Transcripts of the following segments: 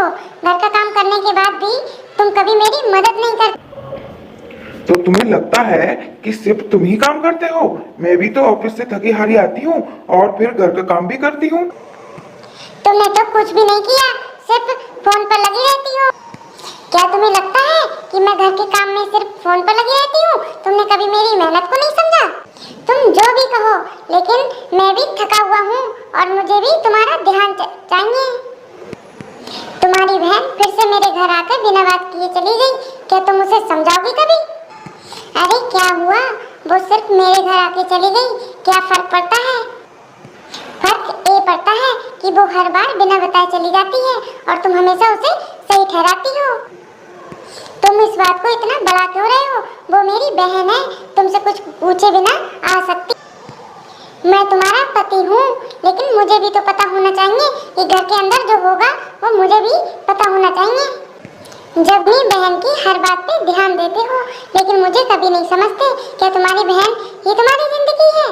हो। घर का काम करने के बाद भी तुम कभी मेरी मदद नहीं करते। तो तुम्हें लगता है कि सिर्फ तुम ही काम करते हो? मैं भी तो ऑफिस से थकी हारी आती हूँ और फिर घर का काम भी करती हूँ। तुमने तो कुछ भी नहीं किया, सिर्फ फोन पर लगी रहती हो। क्या तुम्हें लगता है कि मैं घर के काम में सिर्फ फोन पर लगी रहती हूँ? तुमने कभी मेरी मेहनत को नहीं समझा? तुम जो भी कहो, लेकिन मैं भी थका हुआ हूँ और मुझे भी तुम्हारा ध्यान चाहिए। तुम्हारी बहन फिर से मेरे घर आकर बिना बात किए चली गई। क्या तुम उसे समझाओगी कभी? अरे क्या हुआ, वो सिर्फ मेरे घर आके चली गई, क्या फर्क पड़ता है? फर्क ये पड़ता है कि वो हर बार बिना बताए चली जाती है और तुम हमेशा उसे सही ठहराती हो। तुम इस बात को इतना बड़ा क्यों रहे हो? वो मेरी बहन है, तुमसे कुछ पूछे बिना आ सकती। मैं तुम्हारा पति हूँ, लेकिन मुझे भी तो पता होना चाहिए कि घर के अंदर जो होगा वो मुझे भी पता होना चाहिए। जब अपनी बहन की हर बात पे ध्यान देते हो, लेकिन मुझे कभी नहीं समझते। क्या तुम्हारी बहन ये तुम्हारी जिंदगी है?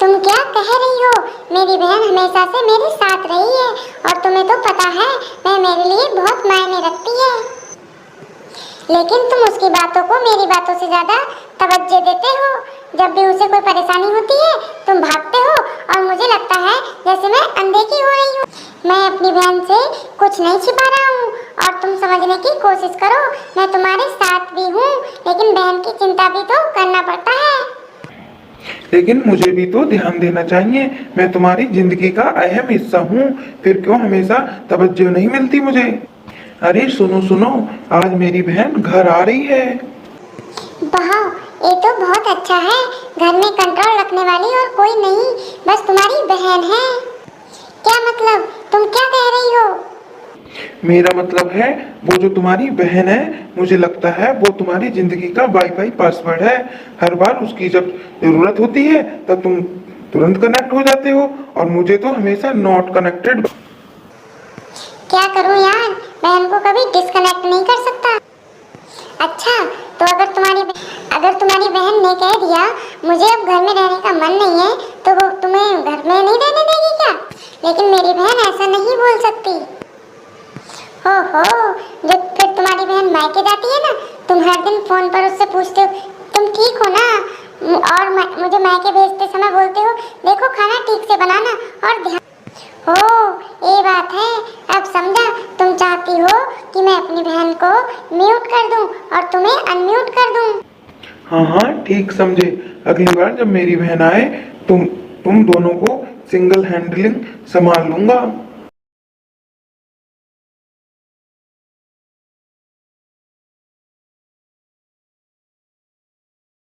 तुम क्या कह रही हो? मेरी बहन हमेशा से मेरे साथ रही है और तुम्हें तो पता है वह मेरे लिए बहुत मायने रखती है, लेकिन तुम उसकी बातों को मेरी बातों से ज्यादा तवज्जो देते हो। जब भी उसे कोई परेशानी होती है तुम भागते हो और मुझे लगता है जैसे मैं अनदेखी हो रही हूँ। मैं अपनी बहन से कुछ नहीं छिपा रहा हूँ और तुम समझने की कोशिश करो। मैं तुम्हारे साथ भी हूँ, लेकिन बहन की चिंता भी तो करना पड़ता है। लेकिन मुझे भी तो ध्यान देना चाहिए, मैं तुम्हारी जिंदगी का अहम हिस्सा हूँ, फिर क्यों हमेशा तवज्जो नहीं मिलती मुझे? अरे सुनो सुनो, आज मेरी बहन घर आ रही है। वाह, ये तो बहुत अच्छा है। घर में कंट्रोल रखने वाली और कोई नहीं, बस तुम्हारी बहन है। क्या मतलब? तुम क्या कह रही हो? मेरा मतलब है वो जो तुम्हारी बहन है, मुझे लगता है वो तुम्हारी जिंदगी का वाईफाई पासवर्ड है। हर बार उसकी जब जरूरत होती है तब तुम तुरंत कनेक्ट हो जाते हो और मुझे तो हमेशा नॉट कनेक्टेड। क्या करूं यार, बहन को कभी डिस्कनेक्ट नहीं कर सकता। अच्छा, तो अगर तुम्हारी बहन ने कह दिया मुझे अब घर में रहने का मन नहीं है, तो वो तुम्हें घर में नहीं रहने देगी क्या? लेकिन मेरी बहन ऐसा नहीं बोल सकती। हो जब फिर तुम्हारी बहन मायके जाती है ना, तुम हर दिन फोन पर उससे पूछते हो तुम ठीक हो ना, और मुझे मायके भेजते समय बोलते हो देखो खाना ठीक से बनाना और ध्यान। हो, ये बात है, अब समझा। तुम चाहती हो कि मैं अपनी बहन को म्यूट कर दूं और तुम्हें अनम्यूट कर दूं। हाँ हाँ ठीक समझे। अगली बार जब मेरी बहन आए तुम दोनों को सिंगल हैंडलिंग संभाल लूंगा।